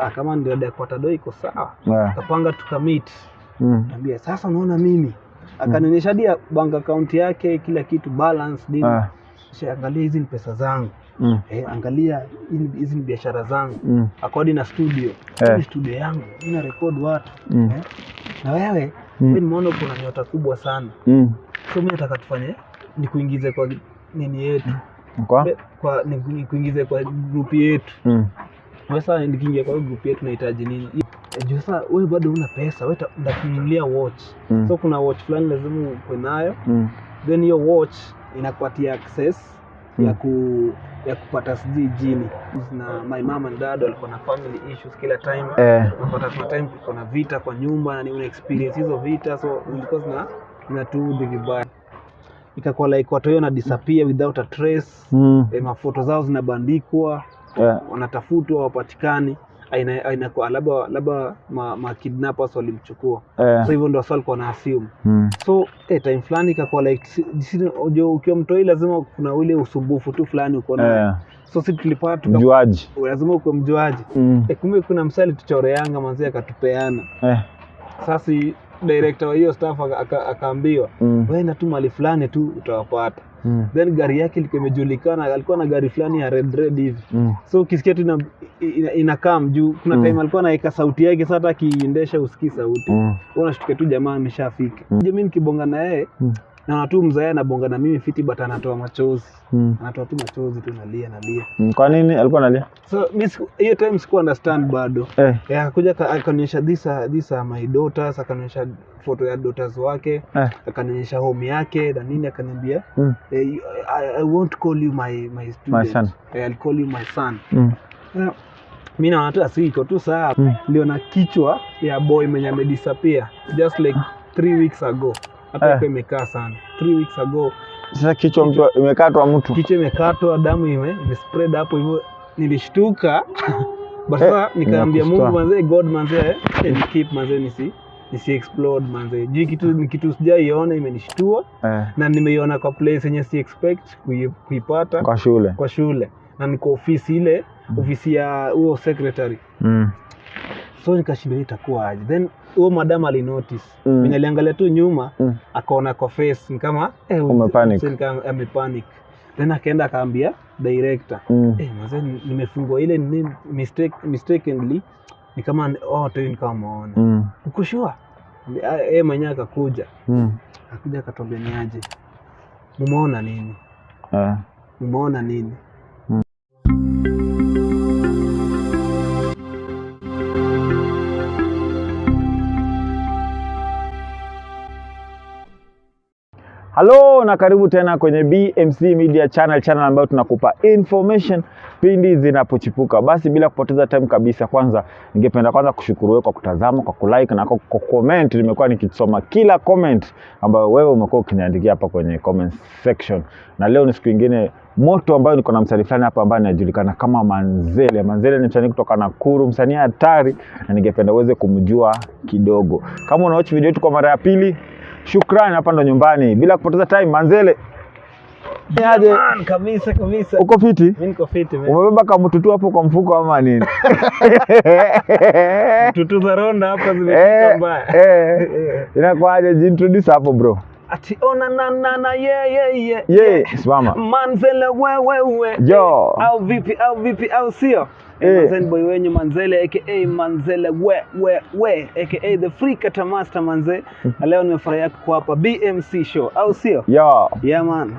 kama ndio dada kwa tado iko sawa. Tukapanga tukamit. Niambia sasa unaona mimi. Akanionyesha dia bank account yake kila kitu balance nini. Angalia hizi ni pesa zangu. Angalia hizi ni biashara zangu. Akodi na studio. Studio yangu ina record watu. Na wewe nimeona kuna nyota kubwa sana. So mimi nataka tufanye ni kuingize kwa nini yetu. Kwa ni kuingize kwa group yetu. Sasa nikiingia kwa group yetu nahitaji nini? Sasa wewe bado una pesa, wewe ndakununulia watch. So kuna watch fulani lazima uwe nayo. Then your watch inakupatia access ya kupata jini. Na my mom and dad walikuwa na family issues kila time. Unapata kuna time kuna vita kwa nyumba na ni una experience hizo vita, so because na tu vibaya. Ikakuwa like watu wao na disappear without a trace. Mafoto zao zinabandikwa. Wanatafutwa wapatikani. Inakuwa labda ma kidnappers walimchukua. So hivyo ndio swali kwa na assume. So time fulani ikakuwa like ukiwa mtoi lazima kuna ule usumbufu tu fulani uko nayo. So sisi tulipata mjuaji. Lazima uko mjuaji. Kumbe kuna msali tuchoreanga manzi akatupeana. Sasa director wa hiyo staff akaambiwa wewe na tu mali fulani tu utawapata. Then gari yake ilikuwa imejulikana, alikuwa na gari fulani ya red hivi. So ukisikia tu inakaa juu kuna time alikuwa anaweka sauti yake, sasa akiendesha usikii sauti. Unashtuka tu jamaa ameshafika. Mimi nikibonga na yeye na tu mzae anabonga na mimi fiti but anatoa machozi. Anatoa tu machozi tu nalia. Kwa nini alikuwa analia? So mimi hiyo time siku understand bado. Akakuja akanionyesha these are my daughters, akanionyesha photo ya daughters wake, akanionyesha home yake na nini, akaniambia I won't call you my student. My son. I'll call you my son. Mimi naona tu asiko tu saa ndio na kichwa ya boy mwenye amedisappear just like 3 weeks ago. Hata kwa imekaa sana 3 weeks ago. Sasa kichwa mtu imekatwa mtu. Kichwa imekatwa, damu imespread hapo hivyo. Nilishtuka. Basa nikaambia Mungu manze, God manze, keep manze nisi explode manze. Kitu sijaiona imenishtua. Na nimeiona kwa place yenye si expect kuipata kwa shule. Na niko ofisi ya huo secretary. So nikashindwa itakuwa aje. Then huo madam ali notice. Mimi niliangalia tu nyuma, akaona kwa face ni kama amepanic. Then akaenda akaambia director, mzee nimefungwa ile mistakenly ni kama watu ni kama waona. Uko sure? Mwenyewe akakuja. Akakuja akatwambia ni aje. Mumeona nini? Mumeona nini? Hello na karibu tena kwenye BMC Media channel ambayo tunakupa information pindi zinapochipuka. Basi bila kupoteza time kabisa, kwanza ningependa kushukuru wewe kwa kutazama, kwa kulike na kwa comment. Nimekuwa nikisoma kila comment ambayo wewe umekuwa ukiniandikia hapa kwenye comment section. Na leo ni siku nyingine moto ambayo niko na msanii fulani hapa ambaye anajulikana kama Manzele. Manzele ni msanii kutoka Nakuru, msanii hatari, na ningependa uweze kumjua kidogo. Kama unawatch video yetu kwa mara ya pili, shukrani, hapa ndo nyumbani. Bila kupoteza time, Manzele. Aje kabisa. Uko fiti? Mimi niko fiti. Umebeba kama mtutu hapo kwa mfuko ama nini? Mtutu za ronda hapa zimefika mbaya. Inakuaje, introduce hapo bro? Ati ona na yeah. Simama. Manzele wewe. Yo. Au vipi au sio? Manzele boy wenyu Manzele aka Manzele we aka the free kata master Manzele. Leo nimefurahi kwa hapa BMC show au sio? Yeah man.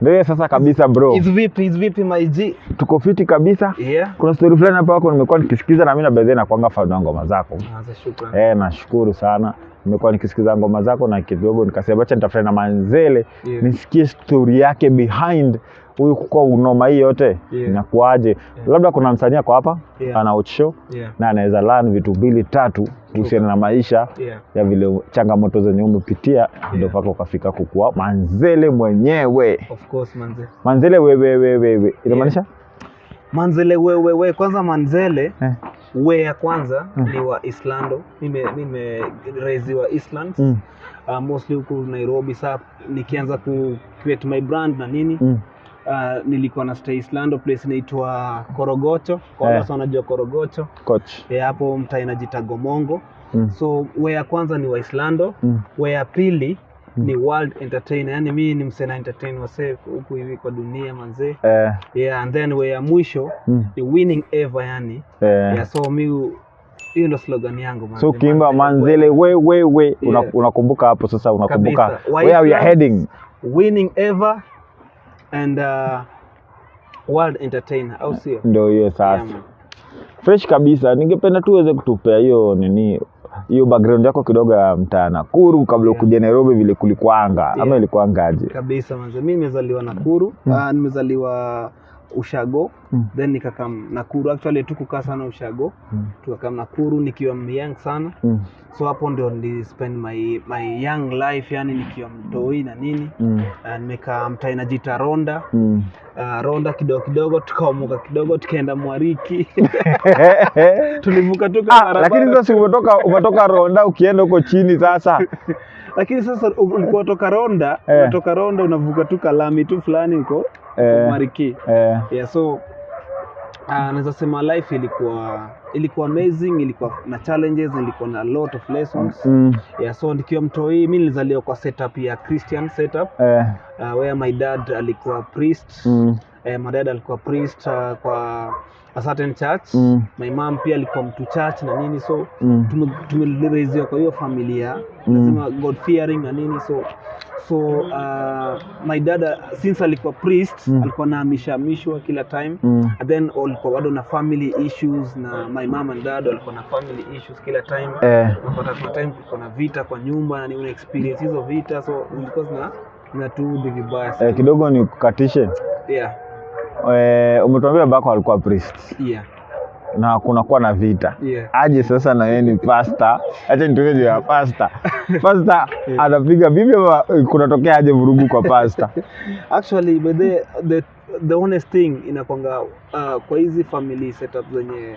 Ndio sasa kabisa bro. Is vipi my G? Tuko fiti kabisa. Kuna story fulani hapa wako nimekuwa nikisikiza, na mimi na bedhe na kuanga fan wa ngoma zako. Shukrani. Nashukuru sana. Nimekuwa nikisikiza ngoma zako na kidogo nikasema acha nitafute na Manzele nisikie story yake behind huyu kwa unoma hii yote inakuaje. Labda kuna msanii kwa hapa ana hot show na anaweza learn vitu 2-3 kuhusiana na maisha ya vile changamoto zenye umepitia ndio paka ukafika kukua Manzele mwenyewe. Of course Manzele wewe inamaanisha Manzele wewe. Kwanza Manzele we ya kwanza ni wa Islando. Mimi raised wa Islands. Mostly huko Nairobi. Sasa nikianza ku create my brand na nini nilikuwa na stay Islando place inaitwa Korogocho. Kwa wale wanajua Korogocho. Coach. Hapo mtaa inajiita Gomongo. So ya kwanza ni wa Islando, ya pili ni World Entertainer. Yani mimi ni msena entertain wase huku hivi kwa dunia manze. And then ya mwisho ni winning ever yani. So mimi hiyo ndo slogan yangu manze. So kimba manzele we unakumbuka hapo sasa, unakumbuka where are you heading? Winning ever and World Entertainer au sio? Ndio hiyo sasa. Fresh kabisa. Ningependa tu uweze kutupea hiyo background yako kidogo ya mtaa Nakuru kabla ukuje Nairobi vile kulikuanga ama ilikuangaje? Kabisa manze, mimi nimezaliwa Nakuru, nimezaliwa Ushago, then nikakam Nakuru. Actually tukukaa sana Ushago, tukakam Nakuru nikiwa young sana. So hapo ndio ndi spend my young life yani nikiwa mtoi na nini. Nimekaa mtaa inajiita Ronda. Ronda kidogo tukaomuka kidogo tukaenda Mwariki. Tulivuka tu barabara. Lakini sasa umetoka Ronda ukienda huko chini sasa. Lakini sasa ulikuwa toka Ronda, unatoka Ronda unavuka tu Kalami tu fulani huko Mwariki. So naweza sema life ilikuwa amazing, ilikuwa na challenges, ilikuwa na lot of lessons. So nikiwa mtoi mimi nilizaliwa kwa setup ya Christian setup, where my dad alikuwa priest. My dad alikuwa priest kwa a certain church. My mom pia alikuwa mtu church na nini. So tumelelewa kwa hiyo familia lazima God fearing na nini. So my dad since alikuwa priest alikuwa nahamishwa kila time. And then alikuwa bado na family issues, na my mom and dad walikuwa na family issues kila time. Kwa time kulikuwa na vita kwa nyumba na ni experience hizo vita. So because na tu vibaya sana. Kidogo ni kukatishe. Umetuambia bako alikuwa priest. Na kunakuwa na vita. Aje sasa na yeye ni pastor. Acha nitoke ya pastor. Pastor anapiga Biblia kunatokea aje vurugu kwa pastor? Actually but the honest thing inakwanga kwa hizi family setup zenye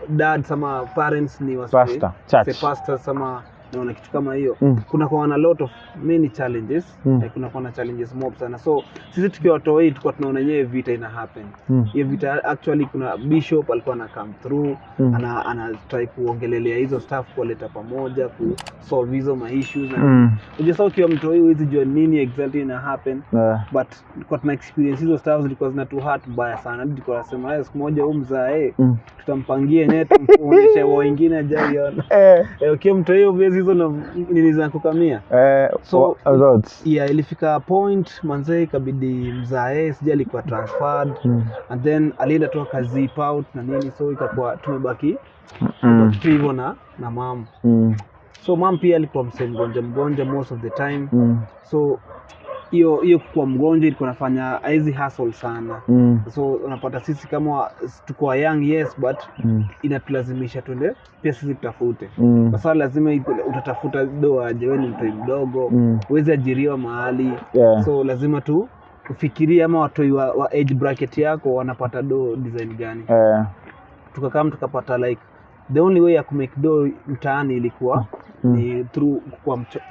dad sama parents ni pastor, church. Pastor sama naona kitu kama hiyo. Kuna kwa na lot of many challenges. Kuna kwa na challenges mob sana. So sisi tukiwa watoi tulikuwa tunaona yenyewe vita ina happen. Hiyo vita actually kuna bishop alikuwa na come through, ana try kuongelelea hizo stuff kuleta pamoja ku solve hizo ma issues. Unajua ukiwa mtoi huwezi jua nini exactly ina happen. But kwa tuna experience hizo stuff zilikuwa zina tu hurt mbaya sana. Tulikuwa nasema siku moja huyu mzae tutampangia yenyewe tumonyeshe wao wengine ajaiona. Ukiwa mtoi obviously hizo na nini za kukamia. So ilifika point manze ikabidi mzae sija alikuwa transferred. And then alienda tu akazip out na nini. So ikakuwa tumebaki hivyo na mama. So mom pia alikuwa mgonjwa most of the time. So hiyo kwa mgonjwa ilikuwa nafanya hizi hustle sana. So unapata sisi kama tuko young yes but inatulazimisha tuende pia sisi tutafute. Kwa sababu lazima utatafuta doa aje, wewe ni mtu mdogo, uweze ajiriwa mahali. So lazima tu ufikirie ama watu wa age bracket yako wanapata do design gani. Tukapata like the only way ya kumake do mtaani ilikuwa ni through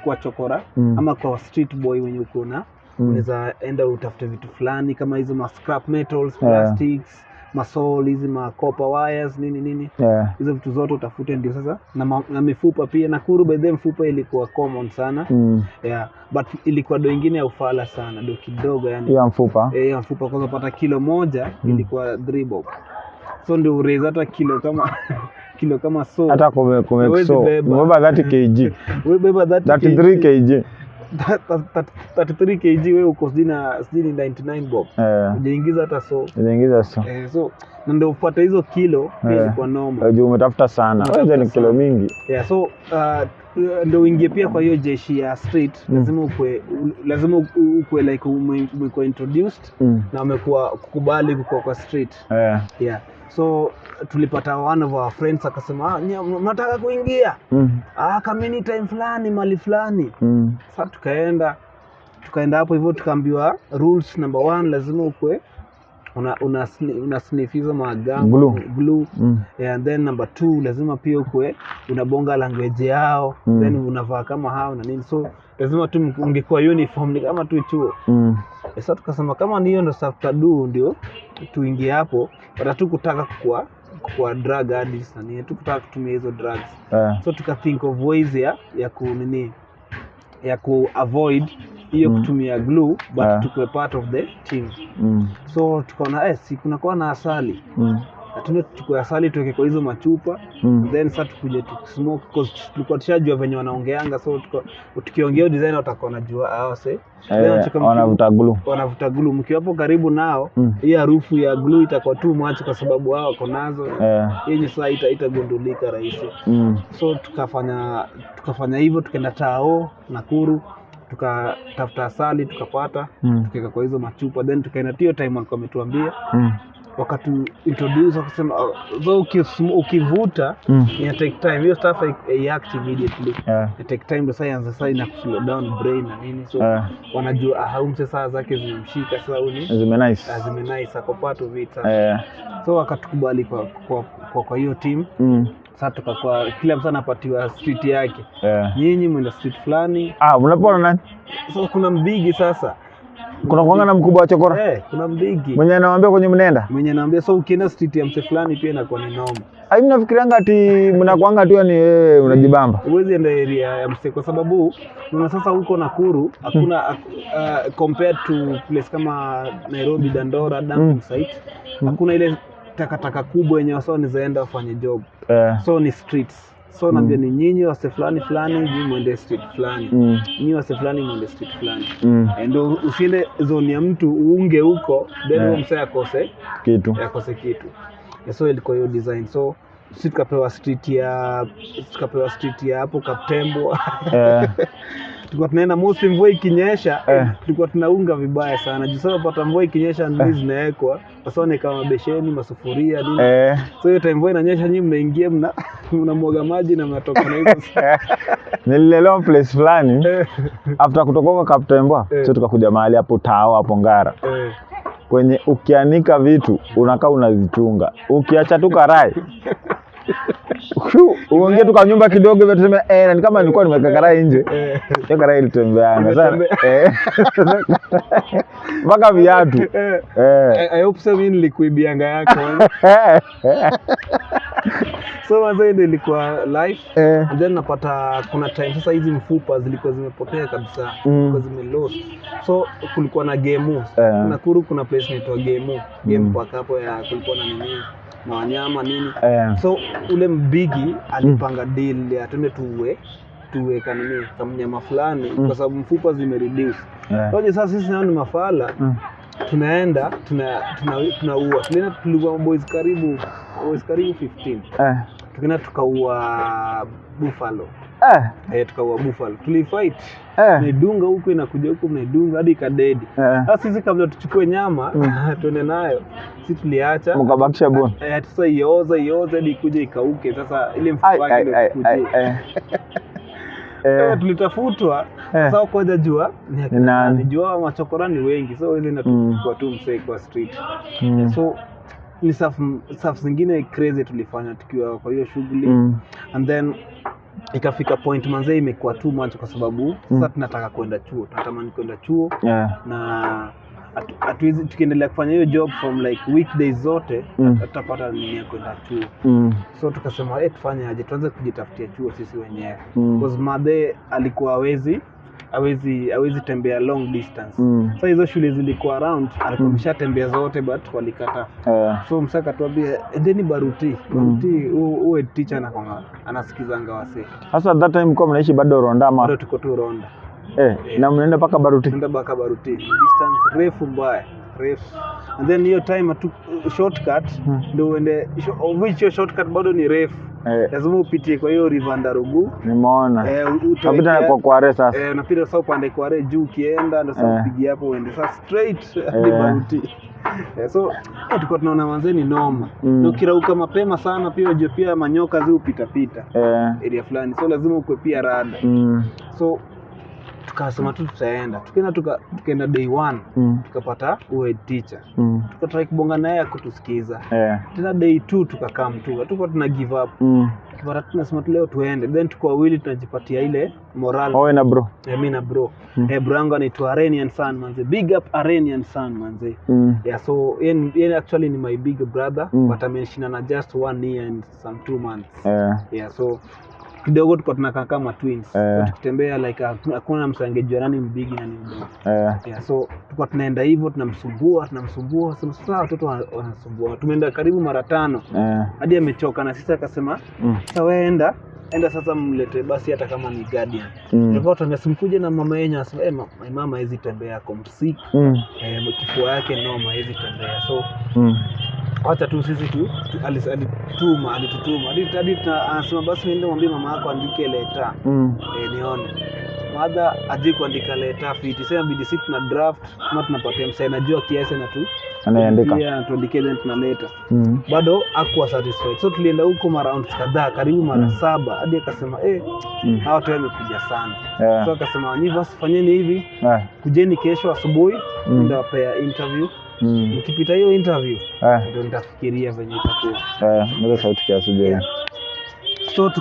kwa chokora ama kwa street boy wenye uko na unaweza enda utafute vitu fulani kama hizo ma scrap metals, plastics, masol, hizi ma copper wires nini. Hizo vitu zote utafute ndio sasa na mifupa pia. Nakuru by the mfupa ilikuwa common sana. But ilikuwa do ingine ya ufala sana, do kidogo yani. Ya mfupa. Ya mfupa kwa kupata kilo moja ilikuwa 3 bob. So ndio ureza hata kilo kama so. Hata so. Mbeba 30 kg. Wewe beba 33 kg. 33 kg wewe uko sina 99 bob. Unaingiza hata so. So ndio ufuata hizo kilo pia ilikuwa normal. Ndio umetafuta sana. Hizo ni kilo mingi. So ndio uingie pia kwa hiyo jeshi ya street. Lazima ukue like umekuwa introduced na umekuwa kukubali kwa street. So tulipata one of our friends akasema mnataka kuingia kameni time fulani mali fulani. Sasa tukaenda hapo hivyo tukaambiwa rules number 1 lazima ukue una sniff hizo magambo glue. And then number 2 lazima pia ukwe unabonga language yao, then unavaa kama hao na nini, so lazima tu ungekuwa uniform ni kama tu chuo. Sasa tukasema kama ni hiyo ndo stuff tadu ndio tuingie hapo, watu kutaka kwa drug addicts na nini, tukutaka kutumia hizo drugs. So tuka think of ways ya ku avoid hiyo kutumia glue, but tukwe part of the team. So tukaona si kuna kwa na asali. Atune tukue asali tuweke kwa hizo machupa, then sasa tukuje smoke, because tulikuwa tushajua venye wanaongeanga, so tukiongea designer watakuwa wanajua hao wanavuta glue. Mkiwa hapo karibu nao, hii harufu ya glue itakuwa tu much kwa sababu wao wako nazo. Yenye saa itagundulika rahisi. So tukafanya hivyo, tukaenda Tao Nakuru, tukatafuta asali tukapata, tukaweka kwa hizo machupa, then tukaenda hiyo time walikuwa wametuambia wakati introduce wakasema so ukivuta ina take time, hiyo stuff act immediately. It take time, the science sasa ina slow down brain na nini, so wanajua haumse saa zake zimemshika sasa zime nice ako part of it. So wakatukubali kwa hiyo team. Sasa tukakuwa kila mtu anapatiwa street yake. Nyinyi mwenda street fulani. Mnapona nani? So kuna mbigi sasa. Kuna kuanga na mkubwa wa chokora? Kuna mbigi. Mwenye anawaambia kwenye mnenda? Mwenye anawaambia, so ukienda street ya mse fulani pia inakuwa ni noma. Mimi nafikirianga ati mnakuanga tu ni unajibamba. Uwezi enda area ya mse kwa sababu una sasa huko Nakuru hakuna compared to place kama Nairobi, Dandora, dumping site. Hakuna ile takataka kubwa yenye wasao nizaenda wafanye job. So ni streets. So naambia ni nyinyi wase fulani nyinyi mwende street fulani. Nyinyi wase fulani mwende street fulani. Ndio usiende zone ya mtu uunge huko, then msaya akose kitu. So ilikuwa hiyo design. So sisi tukapewa street ya hapo Kaptembo. Tulikuwa tunaenda mostly mvua ikinyesha, tulikuwa tunaunga vibaya sana. Juu sasa pata mvua ikinyesha ndizi zinawekwa, wasone kama besheni, masufuria nini. So hiyo time mvua inanyesha nyinyi mnaingia mnamwaga maji na mnatoka na hizo. Nililelewa place fulani. After kutoka kwa Kaptembo, so tukakuja mahali hapo Tao hapo Ngara. Kwenye ukianika vitu unakaa unazichunga. Ukiacha tu karai. Uongea tu kwa nyumba kidogo hivyo tuseme ni kama nilikuwa nimeweka karai nje. Hiyo karai ilitembeanga sana. Mpaka viatu. I hope so mimi nilikuibianga yako. So mazee ilikuwa live. And then napata kuna time sasa hizi mfupa zilikuwa zimepotea kabisa, kwa zimelost. So kulikuwa na game. Nakuru kuna place inaitwa game park hapo ya kulikuwa na nini na wanyama nini. So ule mbigi alipanga deal ya tuende tuwe kanini kama mnyama fulani, kwa sababu mfupa zimereduce. So sasa sisi nao ni mafala. Tunaenda tunaua. Tulikuwa boys karibu 15. Tukaenda tukaua buffalo. Tukaua buffalo. Tulifight. Tunadunga huko inakuja huko mnadunga hadi kadedi. Sasa sisi kabla tuchukue nyama tuende nayo, sisi tuliacha mkabakisha bone. Sasa ioza hadi kuja ikauke. Sasa ile mfupa yake ikuje. Tulitafutwa. Sasa koja jua ni jua machokora ni wengi, so ile inatukua tu msee kwa street. So ni stuff zingine crazy tulifanya tukiwa kwa hiyo shughuli. And then ikafika point manze imekuwa too much kwa sababu sasa tunataka kwenda chuo, tunatamani kwenda chuo. Na hatuwezi tukiendelea kufanya hiyo job from like weekdays zote tutapata nini ya kwenda chuo. So tukasema tufanye aje, tuanze kujitafutia chuo sisi wenyewe. Because madhe alikuwa hawezi tembea long distance. So hizo shule zilikuwa around, alikuwa ameshatembea zote but walikata. So msaka tuambie endeni Baruti uwe teacher na kwa anasikizanga wase. Sasa that time mko mnaishi bado Ronda ama? Bado tuko tu Ronda. Na mnaenda paka Baruti? Tunaenda paka Baruti. Distance refu mbaya. And then hiyo time atu shortcut ndio uende, which shortcut bado ni refu. Lazima upitie kwa hiyo river Ndarugu. Nimeona. Unapita kwa Kware sasa. Unapita sasa upande Kware juu ukienda ndio sasa upige hapo uende sasa straight hadi Baruti. So tulikuwa tunaona manzeni noma. Ndio kirauka mapema sana pia unajua pia manyoka zi upita area fulani. So lazima ukwe pia rada. So tukasema tu tutaenda. Tukaenda day 1 tukapata head teacher. Tukatry kubonga naye akutusikiza. Tena day 2 tukakam tu. Hatuko tuna give up. Tukapata tunasema tu leo tuende. Then tuko wawili tunajipatia ile moral. Wewe na bro. Mimi na bro. Bro yangu anaitwa Arenian Son manze. Big up Arenian Son manze. Yeah, so yeye actually ni my big brother, but amenishina just 1 year and some 2 months. Yeah, so kidogo tuko tunakaa kama twins. So tukitembea like hakuna msangejua nani mbigi na nini mdogo. Yeah, so tuko tunaenda hivyo tunamsumbua sasa watoto wanasumbua. Tumeenda karibu mara 5. Hadi amechoka na sisi akasema sasa wewe enda sasa mlete basi hata kama ni guardian. Tulikuwa tumesimkuje na mama yenyewe asema mama hizi tembea komsik. Kifua yake noma hizi tembea. So acha tu sisi tu alitutuma hadi anasema basi niende mwambie mama yako andike leta nione mada aje kuandika leta fiti sema bidi sisi tuna draft kama tunapatia msanii najua kiasi na tu anaandika pia tuandike then tunaleta bado hakuwa satisfied. So tulienda huko mara round kadhaa karibu mara 7 hadi akasema hawa watu wamekuja sana. So akasema nyinyi basi fanyeni hivi kujeni kesho asubuhi ndio wapea interview. Nikipita hiyo interview ndio nitafikiria venye itakuwa. Ndio sauti kiasi je. So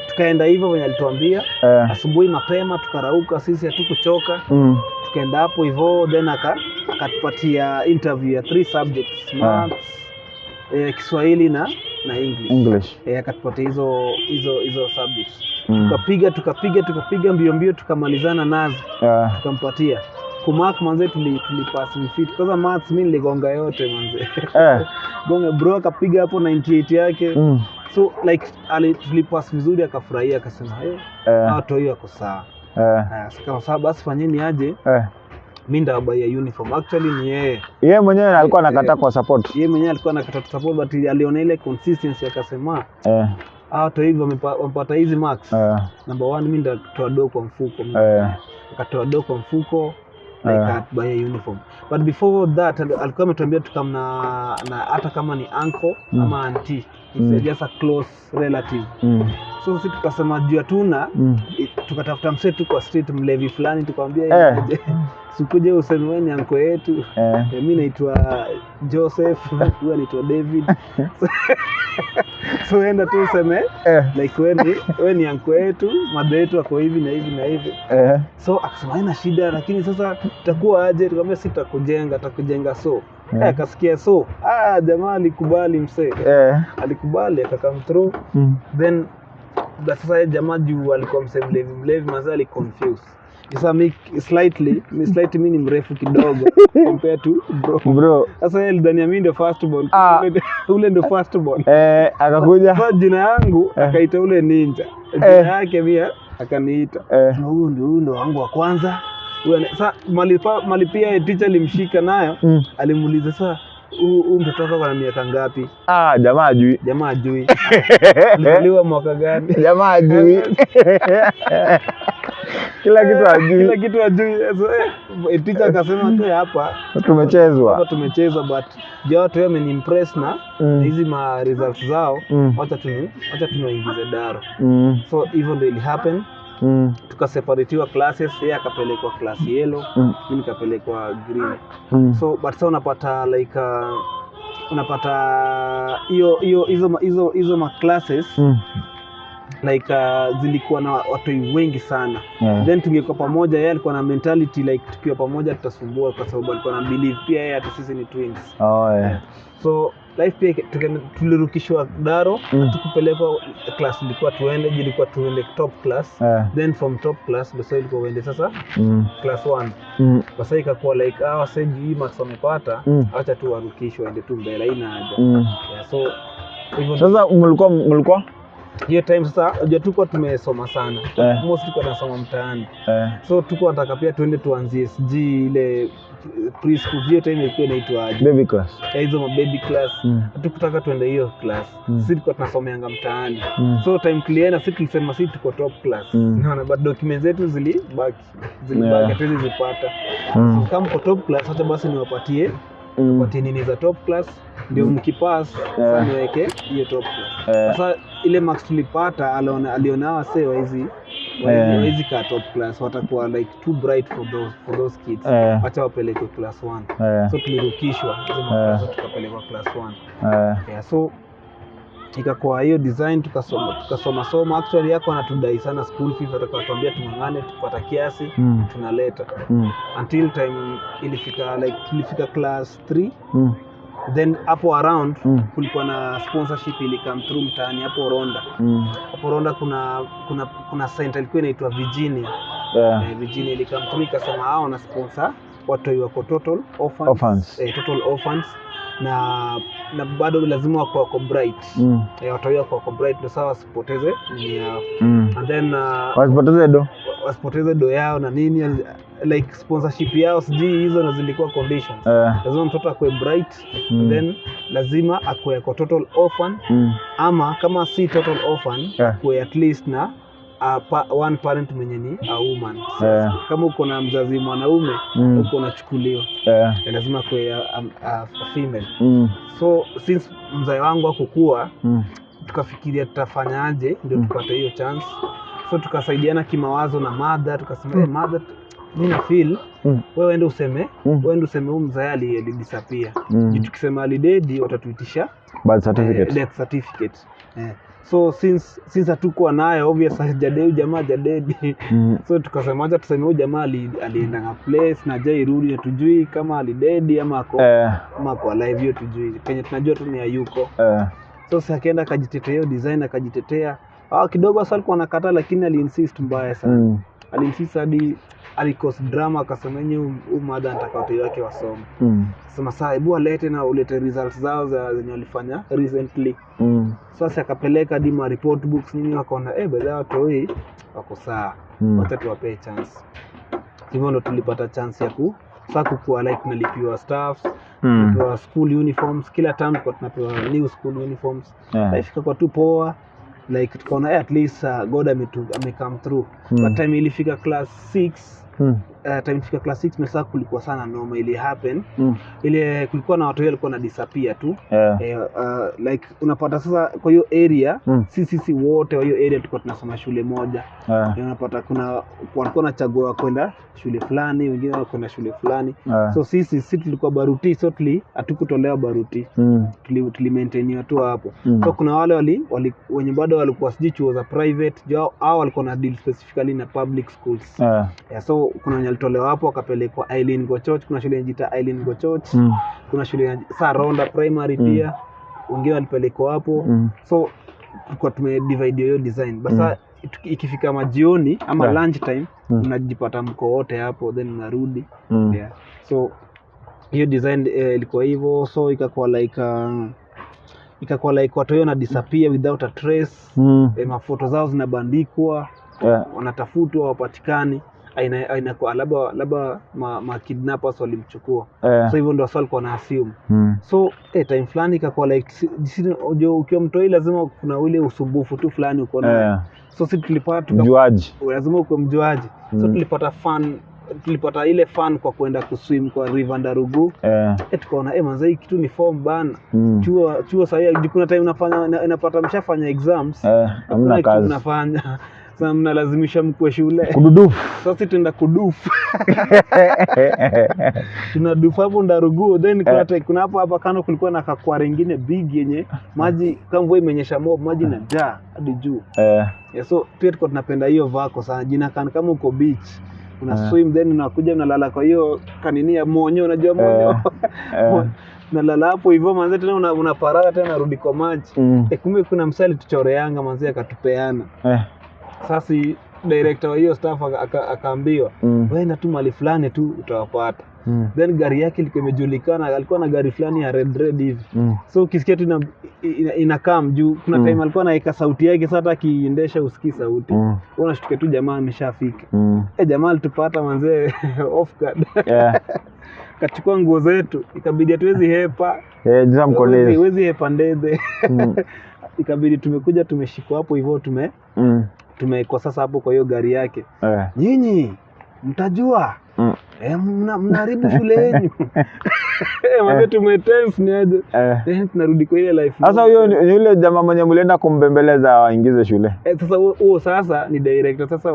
tukaenda hivyo venye alituambia asubuhi mapema tukarauka sisi hatukuchoka. Tukaenda hapo hivyo then akatupatia interview ya 3 subjects maths, Kiswahili na English. Akatupatia hizo subjects. Tukapiga mbio tukamalizana nazo. Tukampatia kumark manze tulipass mfit. Kwanza maths mimi niligonga yote manze. Gonga bro akapiga hapo 98 yake. So like tulipass vizuri akafurahia akasema watu hiyo wako sawa. Sasa sawa basi fanyeni aje. Mimi ndabaya uniform. Actually ni yeye mwenyewe alikuwa anakataa kwa support. Yeye mwenyewe alikuwa anakataa support but aliona ile consistency akasema watu hivyo wamepata hizi marks. Number 1 mimi ndatoa do kwa mfuko. Akatoa do kwa mfuko like buy a uniform. But before that alikuwa ametuambia tukamna na hata kama ni uncle ama auntie, it's just a close relative. So sisi tukasema juu hatuna tukatafuta msetu kwa street mlevi fulani tukamwambia sikuje useme wewe ni uncle yetu. Mimi naitwa Joseph, huyu anaitwa David. So enda tu useme like wewe ni uncle yetu, mada yetu ako hivi na hivi na hivi. So akasema haina shida lakini sasa tutakuwa aje? Tukamwambia sisi tutakujenga so. Akasikia so. Jamaa alikubali msee. Alikubali akakam through. Then sasa jamaa juu alikuwa mlevi mazali aliconfuse. Sasa slightly mimi ni mrefu kidogo compared to bro. Sasa yeye ndani ya mimi ndio first born. Ule ndio first born. Akakuja. Sasa jina yangu akaita ule ninja. Jina yake pia akaniita. Huyu ndio wangu wa kwanza. Sasa malipia teacher alimshika nayo alimuuliza sasa mtoto wako ana miaka ngapi? Jamaa ajui. Alizaliwa mwaka gani? Jamaa ajui. Kila kitu ajui. So teacher akasema tu hapa tumechezwa but watu wao wamenimpress na hizi ma results zao. Wacha tunaingize daro. So hivyo ndio ili happen. Tukaseparatiwa classes, yeye akapelekwa class yellow, mimi nikapelekwa green. So but sasa unapata like hizo ma classes like zilikuwa na watu wengi sana. Then tungekuwa pamoja, yeye alikuwa na mentality like tukiwa pamoja tutasumbua kwa sababu alikuwa na believe pia yeye hata sisi ni twins. So life pia tulirukishwa daro, tukupelekwa class ilikuwa tuende top class. Then from top class basi ilikuwa uende sasa class 1. Basi ikakuwa like sasa hii max wamepata, acha tu warukishwe waende tu mbele haina haja. So hivyo sasa mlikuwa hiyo time sasa unajua tuko tumesoma sana. Most tuko tunasoma mtaani. So tuko nataka pia tuende tuanzie SG ile preschool. Hiyo time ilikuwa inaitwa baby class. Hizo baby class. Tukutaka tuende hiyo class. Sisi tuko tunasomeanga mtaani. So time clear sisi tulisema sisi tuko top class. Naona but documents zetu zilibaki hatuwezi zipata. So kama kwa top class hata basi niwapatie nini za top class ndio mkipass sasa niweke hiyo top class. Sasa ile max tulipata aliona wasee wa hizi Hawezi ka top class, watakuwa like too bright for those kids. Acha wapeleke class 1. So tulirukishwa hizo tukapelekwa class 1. So ikakuwa hiyo design tukasoma actually yako anatudai sana school fees, atakatuambia tungangane tupata kiasi tunaleta until time ilifika class 3. Then hapo around kulikuwa na sponsorship ili come through mtaani hapo Ronda. Hapo Ronda kuna center ilikuwa inaitwa Virginia. Virginia ili come through ikasema hao na sponsor watu wako total orphans. Total orphans na bado lazima wako bright. Watu wako bright ndio sawa wasipoteze and then wasipoteze do yao na nini, like sponsorship yao sijui hizo na zilikuwa conditions. Lazima mtoto akue bright, then lazima akue kwa total orphan, ama kama si total orphan akue at least na one parent mwenye ni a woman. Kama uko na mzazi mwanaume uko unachukuliwa, lazima akue a female. So since mzai wangu hakukua, tukafikiria tutafanyaje ndio tupate hiyo chance. So tukasaidiana kimawazo na mother, tukasema mother, mimi na feel wewe ende useme huyu mzee alidisappear. Tukisema alidedi watatuitisha birth certificate. Death certificate. So since hatukuwa nayo obvious hajadedi jamaa hajadedi. So tukasema acha tuseme huyu jamaa alienda na place na jairudi na tujui kama alidedi ama ako alive, hiyo tujui. Penye tunajua tu ni hayuko. So sasa akaenda akajitetea hiyo design akajitetea. Kidogo sasa alikuwa anakataa, lakini aliinsist mbaya sana. Aliinsist hadi alikos drama, akasema yeye mother anataka watu wake wasome. Sema sasa hebu alete na ulete results zao zenye walifanya recently. Sasa akapeleka hadi ma report books nini, wakaona baadhi watu hii wako sawa, wacha tuwape chance. Hivyo ndo tulipata chance ya kukua like nalipiwa staff, tunapewa school uniforms kila term, kwa tunapewa new school uniforms. Ifika kwa tu poa, like tukaona at least God ame come through. But time ilifika class 6, mesa kulikuwa sana noma ili happen. Ile kulikuwa na watu walikuwa na disappear tu. Like unapata sasa kwa hiyo area sisi wote wa hiyo area tulikuwa tunasoma shule moja. Unapata kuna walikuwa wanachagua kwenda shule fulani, wengine kwenda shule fulani. So sisi tulikuwa Baruti, so hatukutolewa Baruti. Tuli maintain tu hapo. So kuna wale wenye bado walikuwa siji chuo za private, hao walikuwa na deal specifically na public schools. So kuna wenye walitolewa hapo wakapelekwa Lynn Church, kuna shule inajiita Lynn Church. Kuna shule saa Ronda primary pia wengine walipelekwa hapo. So tulikuwa tumedivide hiyo design. Basa ikifika majioni ama lunch time unajipata mko wote hapo, then unarudi. So hiyo design ilikuwa hivyo. So ikakuwa like watu na disappear without a trace. Mafoto zao zinabandikwa, wanatafutwa wapatikani. Aina kwa labda ma kidnappers walimchukua. So hivyo ndio swali kwa na assume. So time fulani ikakuwa like ukiwa mtoi lazima kuna ule usumbufu tu fulani uko nayo. So sisi tulipata mjuaji, lazima uko mjuaji. So tulipata ile fun kwa kwenda kuswim kwa River Ndarugu. Tukaona manze kitu ni form bana. Chuo sasa kuna time inapata mshafanya exams, hamna kazi unafanya. Sasa mnalazimisha mkwe shule kududufu. Sasa tuenda kudufu. Tunadufu hapo Ndarugu. Then kuna hapa kando kulikuwa na kakware nyingine big yenye maji kama mvua imenyesha mob, maji na jaa hadi juu. So pia tuko tunapenda hiyo vako sana. Jina kama uko beach una swim, then unakuja unalala kwa hiyo kanini ya monyo, unajua monyo. Unalala hapo hivyo manze, tena unaparara tena unarudi kwa maji. Kumbe kuna msali tuchoreanga manze akatupeana. Sasa director wa hiyo staff akaambiwa wewe na tu mali fulani tu utawapata. Then gari yake ilikuwa imejulikana, alikuwa na gari fulani ya red hivi. So ukisikia tu inakaa juu, kuna time alikuwa anaweka sauti yake, sasa hata akiendesha usikii sauti. Unashtuka tu jamaa ameshafika. Jamaa alitupata manze off guard. Kachukua nguo zetu, ikabidi hatuwezi hepa. Huwezi hepa ndede. Ikabidi tumekuja tumeshikwa hapo hivyo tumekuwa sasa hapo kwa hiyo gari yake. Nyinyi mtajua. Mnaharibu shule yenu. Mwanzo tumetense ni aje. Tunarudi kwa ile life. Sasa huyo ni yule jamaa mwenye mlienda kumbembeleza waingize shule. Sasa huo sasa ni director sasa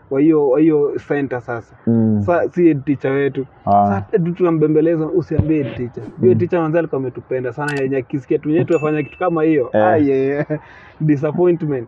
wa hiyo center sasa. Sasa si teacher wetu. Sasa tunambembeleza usiambie teacher. Hiyo teacher mwanzo alikuwa ametupenda sana yenye akisikia tunyetu afanya kitu kama hiyo. Disappointment.